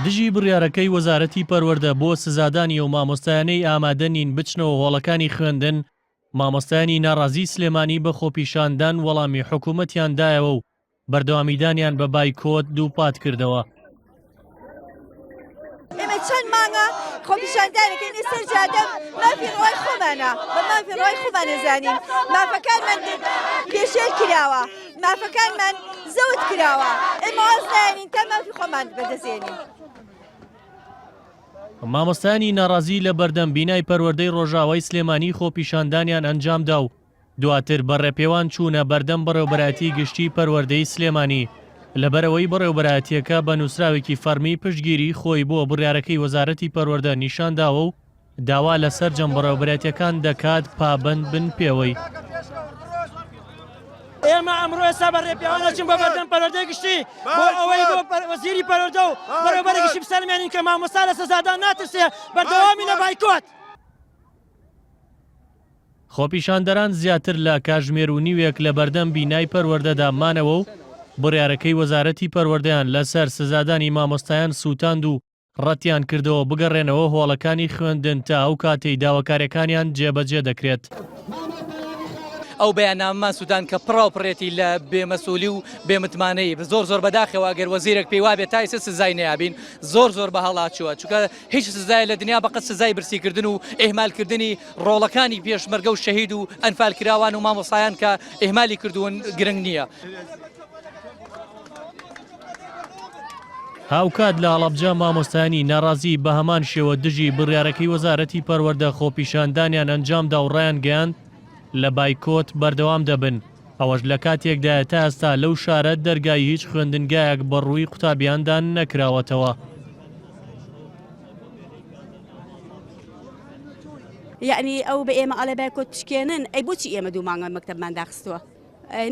دژی بڕیارەکەی وەزارەتی پەروەردە بۆ سزادانی و مامۆستایانەی ئامادە نین بچنەوە هۆڵەکانی خوێندن، مامۆستایانی ناڕازی سلێمانی بە خۆپیشاندان وەڵامی حکوومەتیان دایەوە و بەردەوامیدانیان بە بایکۆت دووپات کردەوە. ئێمە چەند مانگە خۆپیشاندانەکەین لەسەر جادە مافی ڕۆی خۆمانە بە مافی ڕۆی خۆمان نەزانین، مافەکانمان پێشێل کراوە، مافەکانمان زەوت کراوە، ئێمە واز نایەنین تا مافی خۆمان بەدەستێنین. مامۆستایانی ناڕازی لە بەردەم بینای پەروەردەی ڕۆژاوای سلێمانی خۆپیشاندانیان ئەنجامدا و دواتر بەڕێپێوان چوونە بەردەم بەڕێوەبەرایەتی گشتی پەروەردەی سلێمانی لەبەرەوەی بەڕێوەبەرایەتیەکە بە نووسراوێکی فەرمی پشتگیری خۆی بۆ بڕیارەکەی وەزارەتی پەروەردە نیشانداوە و داوا لەسەر جەم بەڕێوەبەرایەتیەکان دەکات پابەند بن پێوەی. ئێمە ئەمڕۆ ئێستا بەڕێپێوانەچین بە بەردەم پەروەردەی گشتی بۆ ئەوەی بۆ وەزیری پەروەردە و بەڕێوەبەری گشتی بسەلمێنین کە مامۆستا لە سەزادان ناترسێ بەردەوامی لە بایکۆت. خۆپیشاندەران زیاتر لە کاتژمێر و نیوێک لە بەردەم بینای پەروەردەدا مانەوە و بڕیارەکەی وەزارەتی پەروەردەیان لەسەر سزادانی مامۆستایان سووتاند و ڕەتیان کردەوە بگەڕێنەوە هۆڵەکانی خوێندن تا ئەو کاتەی داواکاریەکانیان جێبەجێ دەکرێت. ئەو بەیاننامەمان سوودان کە پڕاوپڕێتی لە بێمەسوولی و بێمتمانەی زۆر بەداخەوە ئەگەر وەزیرێک پێی وابێت تا ئێستا سزای نەیابین زۆر بە هەڵاچووە، چونکە هیچ سزای لە دنیا بەقەت سزای برسیکردن و ئێهمالکردنی ڕۆڵەکانی پێشمەرگە و شەهید و ئەنفالکراوان و مامۆستایان کە ئێهمالی کردوون گرنگ نییە. هاوکات لە هەڵەبجە مامۆستایانی ناڕازی بە هەمان شێوە دژی بڕیارەکەی وەزارەتی پەروەردە خۆپیشاندانیان ئەنجامدا و ڕایان گەیاند لە بایکۆت بەردەوام دەبن. ئەوەش لە کاتێکدایە تا ئێستا لەو شارە دەرگای هیچ خوێندنگایەک بەڕووی قوتابیاندان نەکراوەتەوە. یعنی ئەو بە ئێمە ئەڵێ بایکۆت پشکێنن، ئەی بۆچی ئێمە دوو مانگە مەکتەبمان داخستووە؟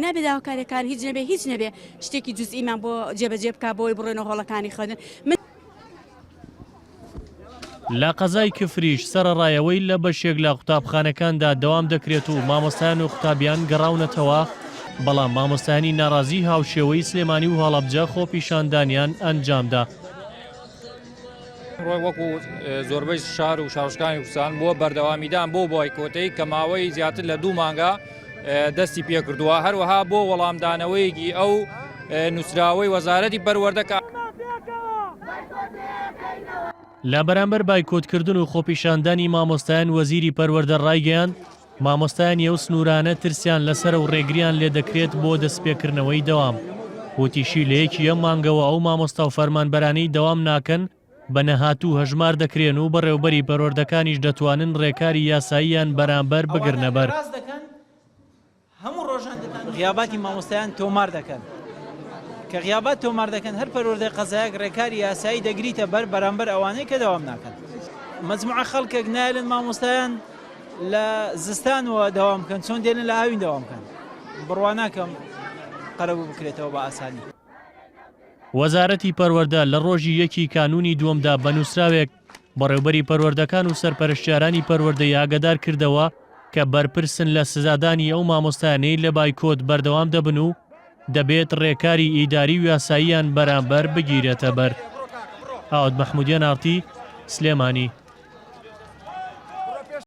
نابێ داواکاریەکان هیچ نەبێ شتێکی جوزئیمان بۆ جێبەجێ بکە بۆی بڕێنە هۆڵەکانی خوێندن. لە قەزای کفریش سەرڕایەوەی لە بەشێک لە قوتابخانەکاندا دەوام دەکرێت و مامۆستایان و قوتابیان گەڕاونەتەوە، بەڵام مامۆستایانی ناڕازی هاوشێوەی سلێمانی و هەڵەبجە خۆپیشاندانیان ئەنجامدا. ڕۆی وەکو زۆربەی شار و شارشکانی کوردستان بۆ بەردەوامیدان بۆ بایکۆتەی کە ماوەی زیاتر لە 2 مانگە دەستی پێکردووە، هەروەها بۆ وەڵامدانەوەیەکی ئەو نووسراوەی وەزارەتی پەروەردەکە. لە بەرامبەر بایکۆتکردن و خۆپیشاندانی مامۆستایان وەزیری پەروەردە ڕایگەیاند مامۆستایان ئەو سنوورانە ترسیان لەسەر و ڕێگریان لێ دەکرێت بۆ دەستپێکردنەوەی دەوام. وتیشی لە یەکی ئەم مانگەوە ئەو مامۆستا و فەرمانبەرانەی دەوام ناکەن بە نەهاتوو هەژمار دەکرێن و بەڕێوەبەری پەروەردەکانیش دەتوانن ڕێکاری یاساییان بەرامبەر بگرنەبەر. غیاباتی مامۆستایان تۆمار دەکەن کە غیابات تۆمار دەکەن هەر پەروەردەی قەزایەک ڕێکاری یاسایی دەگریتە بەرامبەر ئەوانەی کە دەوام ناکەن. مەجموعە خەڵکێک نایلن مامۆستایان لە زستانەوە دەوام بکەن، چۆن دێنن لە ئاوین دەوام بکەن. بڕوا ناکەم قەرەبوو بکرێتەوە بە ئاسانی. وەزارەتی پەروەردە لە ڕۆژی 1 کانونی دووەمدا بە نووسراوێک بەڕێوەبەری پەروەردەکان و سەرپەرشتیارانی پەروەردەی ئاگادار کردەوە کە بەرپرسن لە سزادانی ئەو مامۆستایانەی لە بایکۆت بەردەوام دەبن و دەبێت ڕێکاری ئیداری و یاساییان بەرامبەر بگیرێتە بەر. ئاوت مەحمودیان ئارتی، سلێمانی.